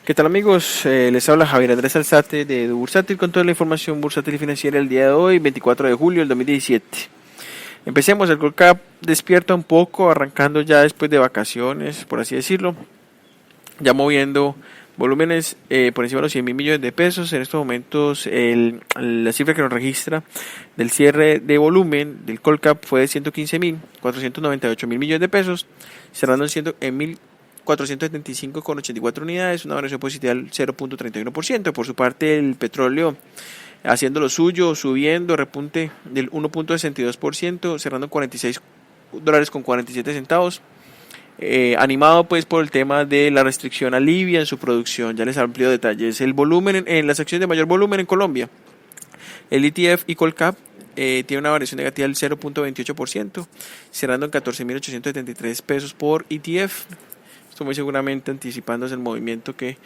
¿Qué tal amigos? Les habla Javier Andrés Alzate de Bursátil con toda la información bursátil y financiera el día de hoy, 24 de julio del 2017. Empecemos, el Colcap despierta un poco, arrancando ya después de vacaciones, por así decirlo, ya moviendo volúmenes por encima de los 100 mil millones de pesos. En estos momentos la cifra que nos registra del cierre de volumen del Colcap fue de 115.498 mil millones de pesos, cerrando en 1.475,84 unidades, una variación positiva del 0.31%. Por su parte, el petróleo haciendo lo suyo, subiendo, repunte del 1.62%, cerrando en $46.47. Animado pues por el tema de la restricción a Libia en su producción. Ya les amplio detalles. El volumen en las acciones de mayor volumen en Colombia, el ETF y Colcap tiene una variación negativa del 0.28%, cerrando en 14.873 pesos por ETF. Esto muy seguramente anticipándose el movimiento que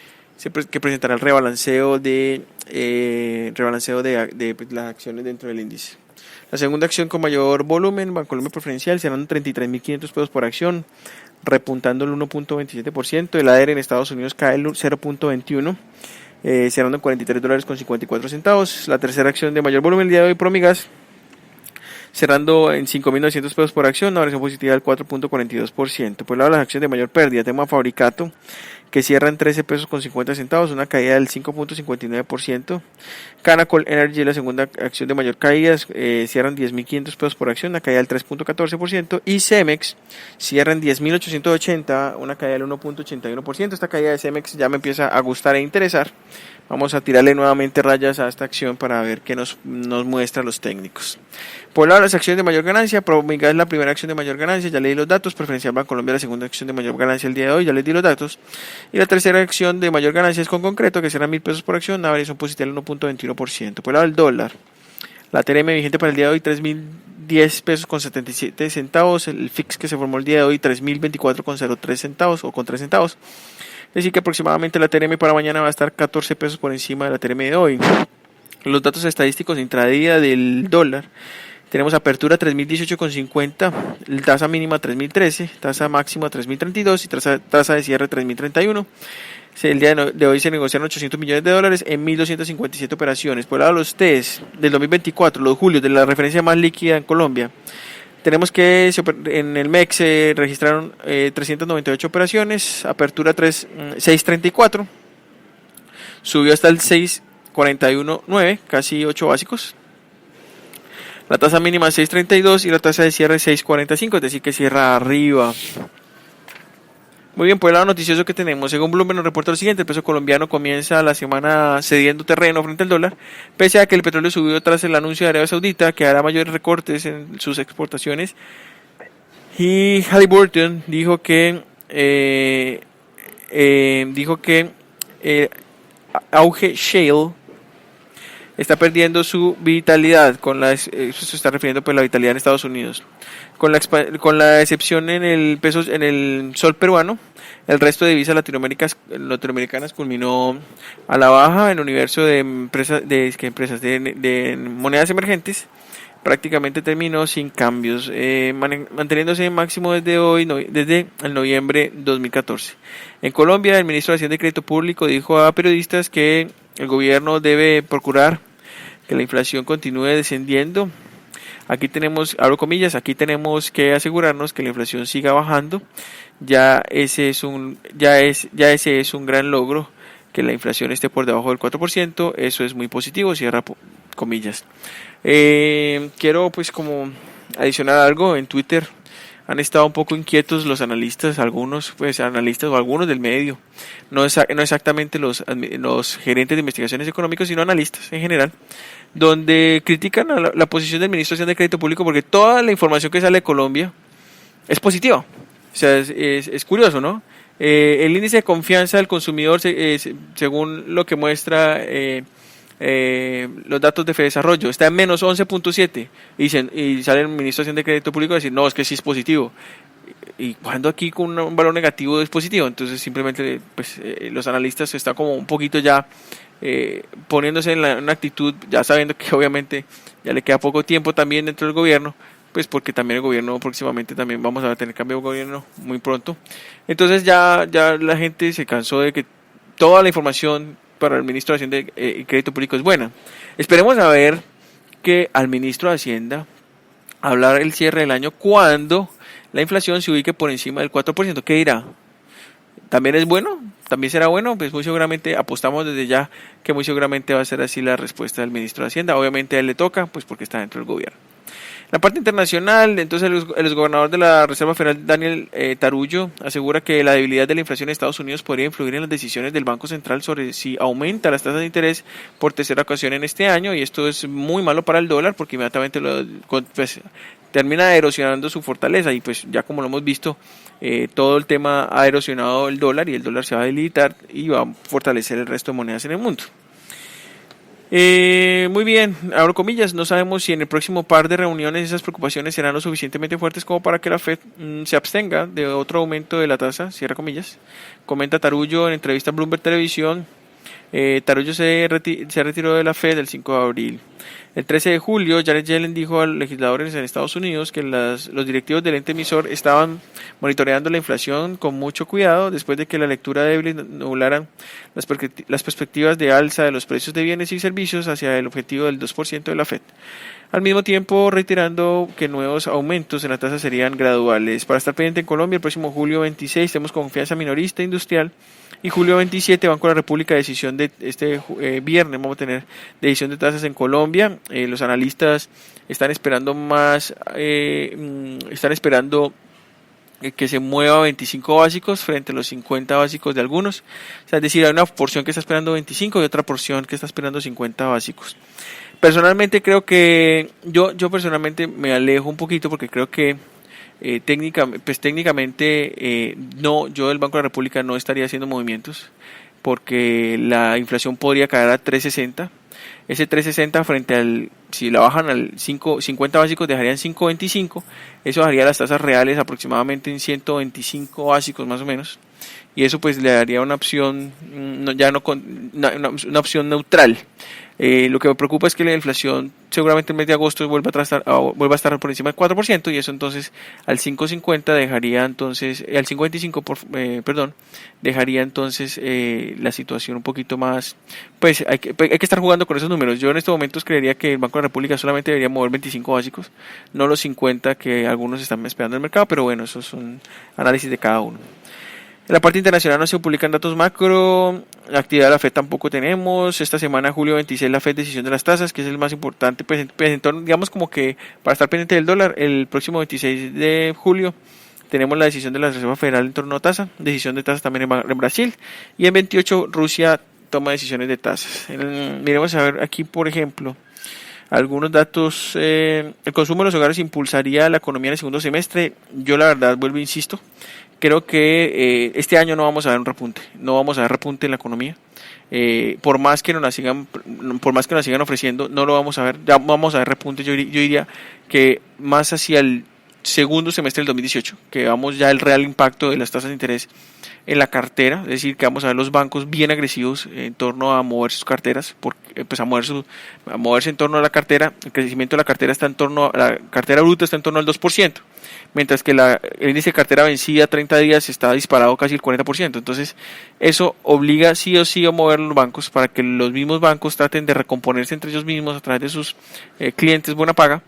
presentará el rebalanceo de las acciones dentro del índice. La segunda acción con mayor volumen, Bancolombia Preferencial, cerrando en 33.500 pesos por acción, repuntando el 1.27%. El ADR en Estados Unidos cae el 0.21%, cerrando en $43.54. La tercera acción de mayor volumen el día de hoy, Promigas, cerrando en 5.900 pesos por acción, una variación positiva del 4.42%. Por el lado de las acciones de mayor pérdida, tema Fabricato, que cierra en 13 pesos con 50 centavos, una caída del 5.59%. Canacol Energy, la segunda acción de mayor caída, cierra en 10.500 pesos por acción, una caída del 3.14%. Y Cemex cierra en 10.880, una caída del 1.81%. Esta caída de Cemex ya me empieza a gustar e interesar. Vamos a tirarle nuevamente rayas a esta acción para ver qué nos muestran los técnicos. Por el lado de las acciones de mayor ganancia, Promigas es la primera acción de mayor ganancia, ya le di los datos. Preferencial Bancolombia, la segunda acción de mayor ganancia el día de hoy, ya les di los datos. Y la tercera acción de mayor ganancia es Con Concreto, que será 1.000 pesos por acción, una variación positiva del 1.21%. Por el lado del dólar, la TRM vigente para el día de hoy, 3.010 pesos con 77 centavos. El FIX que se formó el día de hoy, 3.024,03 centavos o con 3 centavos. Es decir que aproximadamente la TRM para mañana va a estar 14 pesos por encima de la TRM de hoy. Los datos estadísticos intradía del dólar. Tenemos apertura 3.018,50, tasa mínima 3.013, tasa máxima 3.032 y tasa de cierre 3.031. El día de hoy se negociaron 800 millones de dólares en 1.257 operaciones. Por el lado de los TES del 2024, los julios de la referencia más líquida en Colombia, tenemos que en el MEX se registraron 398 operaciones, apertura 634, subió hasta el 641.9, casi 8 básicos. La tasa mínima 6.32 y la tasa de cierre 6.45, es decir que cierra arriba. Muy bien, por el lado noticioso que tenemos, según Bloomberg nos reporta lo siguiente: el peso colombiano comienza la semana cediendo terreno frente al dólar, pese a que el petróleo subió tras el anuncio de Arabia Saudita que hará mayores recortes en sus exportaciones. Y Halliburton dijo que Auge Shale está perdiendo su vitalidad, eso se está refiriendo pues a la vitalidad en Estados Unidos. Con la excepción en el sol peruano, el resto de divisas latinoamericanas culminó a la baja. En el universo de empresas de monedas emergentes prácticamente terminó sin cambios, manteniéndose en máximo desde el noviembre 2014. En Colombia, el ministro de Hacienda y Crédito Público dijo a periodistas que el gobierno debe procurar que la inflación continúe descendiendo. Aquí tenemos, abro comillas, aquí tenemos que asegurarnos que la inflación siga bajando. Ya ese es un gran logro, que la inflación esté por debajo del 4%, eso es muy positivo, cierra comillas. Quiero pues como adicionar algo. En Twitter han estado un poco inquietos los analistas, algunos del medio, no exactamente los gerentes de investigaciones económicas, sino analistas en general, donde critican a la posición del ministro de Hacienda y Crédito Público, porque toda la información que sale de Colombia es positiva. O sea, es curioso, ¿no? El índice de confianza del consumidor, según lo que muestra los datos de Fedesarrollo, está en menos 11.7 y sale el ministro de Hacienda y Crédito Público a decir, no, es que sí es positivo. Y cuando aquí con un valor negativo es positivo, entonces simplemente pues, los analistas están como un poquito ya poniéndose en una actitud, ya sabiendo que obviamente ya le queda poco tiempo también dentro del gobierno, pues porque también el gobierno próximamente también vamos a tener cambio de gobierno muy pronto. Entonces ya la gente se cansó de que toda la información para el ministro de Hacienda y Crédito Público es buena. Esperemos a ver que al ministro de Hacienda hablar el cierre del año cuando la inflación se ubique por encima del 4%. ¿Qué dirá? ¿También es bueno? ¿También será bueno? Pues muy seguramente, apostamos desde ya que muy seguramente va a ser así la respuesta del ministro de Hacienda. Obviamente a él le toca, pues porque está dentro del gobierno. La parte internacional, entonces el exgobernador de la Reserva Federal, Daniel Tarullo, asegura que la debilidad de la inflación en Estados Unidos podría influir en las decisiones del Banco Central sobre si aumenta las tasas de interés por tercera ocasión en este año, y esto es muy malo para el dólar porque inmediatamente pues, termina erosionando su fortaleza, y pues ya como lo hemos visto, todo el tema ha erosionado el dólar y el dólar se va a debilitar y va a fortalecer el resto de monedas en el mundo. Muy bien, abro comillas, no sabemos si en el próximo par de reuniones esas preocupaciones serán lo suficientemente fuertes como para que la Fed se abstenga de otro aumento de la tasa, cierra comillas, comenta Tarullo en entrevista a Bloomberg Televisión. Tarullo se retiró de la Fed el 5 de abril. El 13 de julio, Janet Yellen dijo a los legisladores en Estados Unidos que los directivos del ente emisor estaban monitoreando la inflación con mucho cuidado después de que la lectura débil nublara las perspectivas de alza de los precios de bienes y servicios hacia el objetivo del 2% de la Fed. Al mismo tiempo, reiterando que nuevos aumentos en la tasa serían graduales. Para estar pendiente en Colombia, el próximo julio 26 tenemos confianza minorista industrial, y julio 27 Banco de la República, decisión de este viernes vamos a tener decisión de tasas en Colombia. Los analistas están esperando que se mueva 25 básicos frente a los 50 básicos de algunos. O sea, es decir, hay una porción que está esperando 25 y otra porción que está esperando 50 básicos. Personalmente creo que yo personalmente me alejo un poquito porque creo que técnicamente yo del Banco de la República no estaría haciendo movimientos porque la inflación podría caer a 3.60. Ese 3.60 frente al, si la bajan al 50 básicos dejarían 5.25, eso dejaría las tasas reales aproximadamente en 125 básicos más o menos, y eso pues le daría una opción una opción neutral. Lo que me preocupa es que la inflación seguramente el mes de agosto vuelva a estar por encima del 4%, y eso entonces al 5.50 dejaría entonces, al 5.25 dejaría entonces la situación un poquito más, pues hay que estar jugando con esos números. Yo en estos momentos creería que el Banco de la República solamente debería mover 25 básicos, no los 50 que algunos están esperando en el mercado, pero bueno, eso es un análisis de cada uno. En la parte internacional no se publican datos macro, la actividad de la FED tampoco tenemos. Esta semana, julio 26, la FED, decisión de las tasas, que es el más importante, pues entonces, digamos como que para estar pendiente del dólar, el próximo 26 de julio tenemos la decisión de la Reserva Federal en torno a tasa, decisión de tasas también en Brasil, y en 28 Rusia toma decisiones de tasas. Miremos a ver aquí, por ejemplo, algunos datos. El consumo de los hogares impulsaría la economía en el segundo semestre. Yo la verdad vuelvo, insisto, creo que este año no vamos a ver un repunte, no vamos a ver repunte en la economía. Por más que nos sigan ofreciendo, no lo vamos a ver. Ya vamos a ver repunte. Yo diría que más hacia el segundo semestre del 2018, que vamos ya el real impacto de las tasas de interés en la cartera, es decir, que vamos a ver los bancos bien agresivos en torno a mover sus carteras, pues a moverse en torno a la cartera. El crecimiento de la cartera la cartera bruta está en torno al 2%, mientras que el índice de cartera vencida a 30 días está disparado casi el 40%. Entonces, eso obliga sí o sí a mover los bancos para que los mismos bancos traten de recomponerse entre ellos mismos a través de sus clientes buena paga,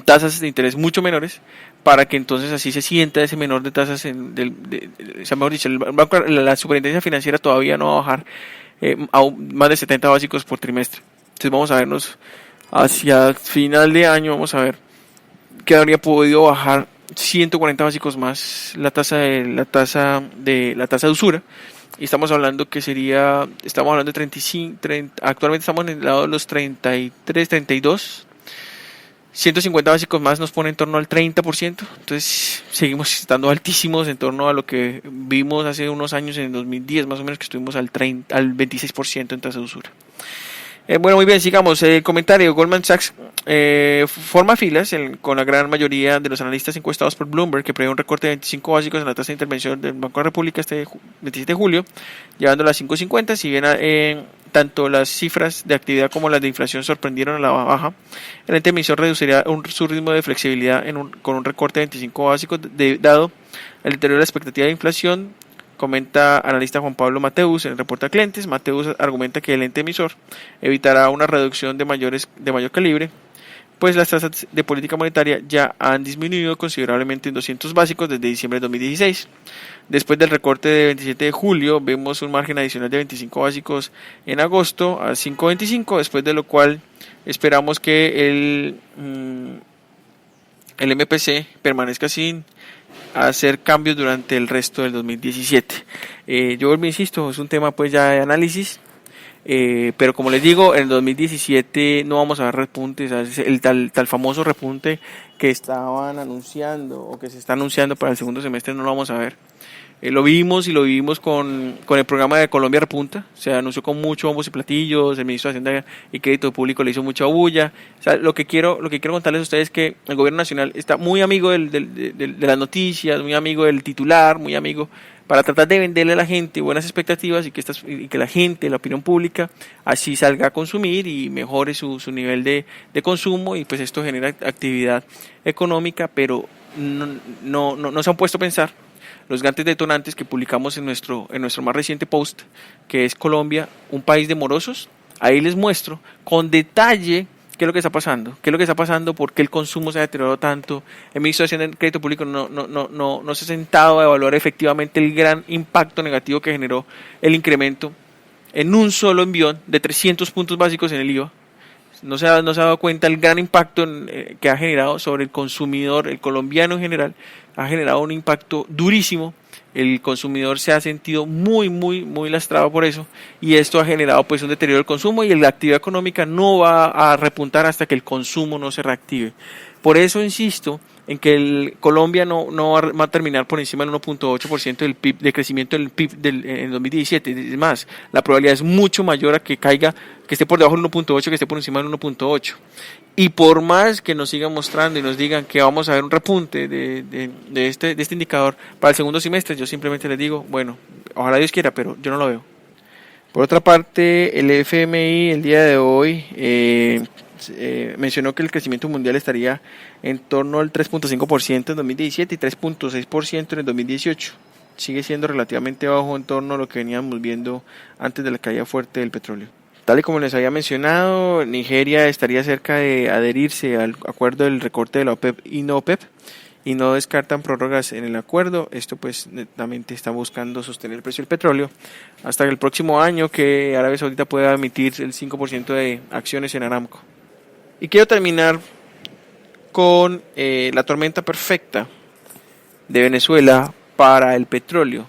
tasas de interés mucho menores, para que entonces así se sienta ese menor de tasas mejor dicho, la superintendencia financiera todavía no va a bajar más de 70 básicos por trimestre. Entonces vamos a vernos hacia final de año, vamos a ver que habría podido bajar 140 básicos más la tasa de usura, y estamos hablando de 35, actualmente estamos en el lado de los 33, 32. 150 básicos más nos pone en torno al 30%, entonces seguimos estando altísimos en torno a lo que vimos hace unos años, en el 2010 más o menos, que estuvimos al 26% en tasa de usura. Bueno, muy bien, sigamos. Comentario: Goldman Sachs forma filas con la gran mayoría de los analistas encuestados por Bloomberg, que prevé un recorte de 25 básicos en la tasa de intervención del Banco de la República este 27 de julio, llevándola a 5.50. Si bien tanto las cifras de actividad como las de inflación sorprendieron a la baja, el ente emisor reduciría su ritmo de flexibilidad con un recorte de 25 básicos, dado el deterioro de la expectativa de inflación, comenta analista Juan Pablo Mateus en el reporte a clientes. Mateus argumenta que el ente emisor evitará una reducción de mayor calibre, pues las tasas de política monetaria ya han disminuido considerablemente en 200 básicos desde diciembre de 2016. Después del recorte de 27 de julio, vemos un margen adicional de 25 básicos en agosto a 5.25, después de lo cual esperamos que el MPC permanezca sin hacer cambios durante el resto del 2017. Yo me insisto, es un tema pues ya de análisis. Pero como les digo, en el 2017 no vamos a ver repuntes, el tal famoso repunte que estaban anunciando o que se está anunciando para el segundo semestre no lo vamos a ver. Lo vimos con el programa de Colombia Repunta, se anunció con muchos bombos y platillos, el ministro de Hacienda y Crédito Público le hizo mucha bulla. O sea, lo que quiero contarles a ustedes es que el gobierno nacional está muy amigo de las noticias, muy amigo del titular, muy amigo para tratar de venderle a la gente buenas expectativas y que la gente, la opinión pública, así salga a consumir y mejore su nivel de consumo, y pues esto genera actividad económica, pero no se han puesto a pensar los grandes detonantes que publicamos en nuestro más reciente post, que es Colombia, un país de morosos. Ahí les muestro con detalle qué es lo que está pasando, por qué el consumo se ha deteriorado tanto. El ministro de Hacienda y Crédito Público no se ha sentado a evaluar efectivamente el gran impacto negativo que generó el incremento en un solo envión de 300 puntos básicos en el IVA. No se ha dado cuenta el gran impacto que ha generado sobre el consumidor, el colombiano en general. Ha generado un impacto durísimo. El consumidor se ha sentido muy lastrado por eso, y esto ha generado pues un deterioro del consumo, y la actividad económica no va a repuntar hasta que el consumo no se reactive. Por eso insisto en que Colombia no va a terminar por encima del 1.8% del PIB, de crecimiento del PIB en 2017. Es más, la probabilidad es mucho mayor a que esté por debajo del 1.8, que esté por encima del 1.8. Y por más que nos sigan mostrando y nos digan que vamos a ver un repunte de este indicador para el segundo semestre, yo simplemente les digo, bueno, ojalá Dios quiera, pero yo no lo veo. Por otra parte, el FMI el día de hoy mencionó que el crecimiento mundial estaría en torno al 3.5% en 2017 y 3.6% en el 2018. Sigue siendo relativamente bajo en torno a lo que veníamos viendo antes de la caída fuerte del petróleo. Tal y como les había mencionado, Nigeria estaría cerca de adherirse al acuerdo del recorte de la OPEP y no OPEP, y no descartan prórrogas en el acuerdo. Esto pues netamente está buscando sostener el precio del petróleo hasta el próximo año, que Arabia Saudita pueda emitir el 5% de acciones en Aramco. Y quiero terminar con la tormenta perfecta de Venezuela para el petróleo.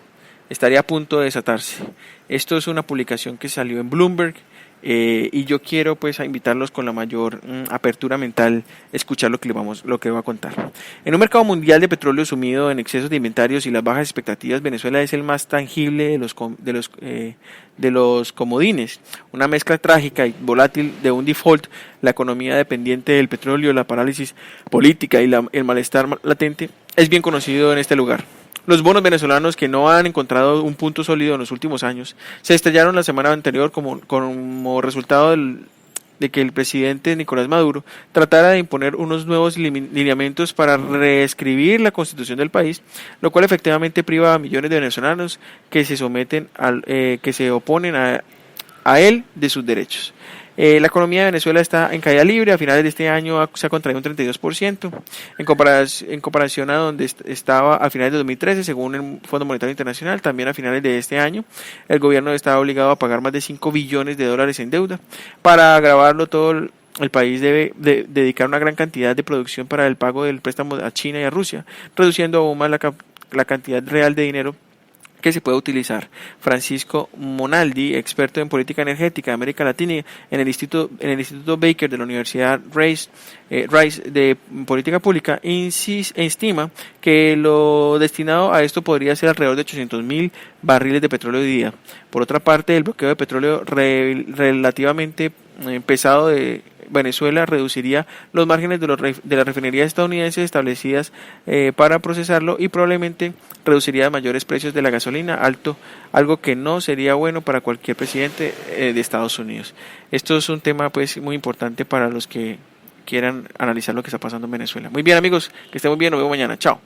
Estaría a punto de desatarse. Esto es una publicación que salió en Bloomberg. Y yo quiero pues a invitarlos con la mayor apertura mental a escuchar lo que voy a contar. En un mercado mundial de petróleo sumido en excesos de inventarios y las bajas expectativas, Venezuela es el más tangible de los comodines. Una mezcla trágica y volátil de un default, la economía dependiente del petróleo, la parálisis política y el malestar latente es bien conocido en este lugar. Los bonos venezolanos, que no han encontrado un punto sólido en los últimos años, se estrellaron la semana anterior como resultado de que el presidente Nicolás Maduro tratara de imponer unos nuevos lineamientos para reescribir la constitución del país, lo cual efectivamente priva a millones de venezolanos que se oponen a él de sus derechos. La economía de Venezuela está en caída libre. A finales de este año se ha contraído un 32% en comparación a donde estaba a finales de 2013, según el Fondo Monetario Internacional. También a finales de este año el gobierno estaba obligado a pagar más de 5 billones de dólares en deuda. Para agravarlo todo, el país debe dedicar una gran cantidad de producción para el pago del préstamo a China y a Rusia, reduciendo aún más la cantidad real de dinero que se puede utilizar. Francisco Monaldi, experto en política energética de América Latina en el Instituto Baker de la Universidad Rice de Política Pública, estima que lo destinado a esto podría ser alrededor de 800,000 barriles de petróleo día. Por otra parte, el bloqueo de petróleo relativamente pesado de Venezuela reduciría los márgenes de las refinerías estadounidenses establecidas para procesarlo, y probablemente reduciría mayores precios de la gasolina, algo que no sería bueno para cualquier presidente de Estados Unidos. Esto es un tema pues muy importante para los que quieran analizar lo que está pasando en Venezuela. Muy bien, amigos, que estén muy bien, nos vemos mañana. Chao.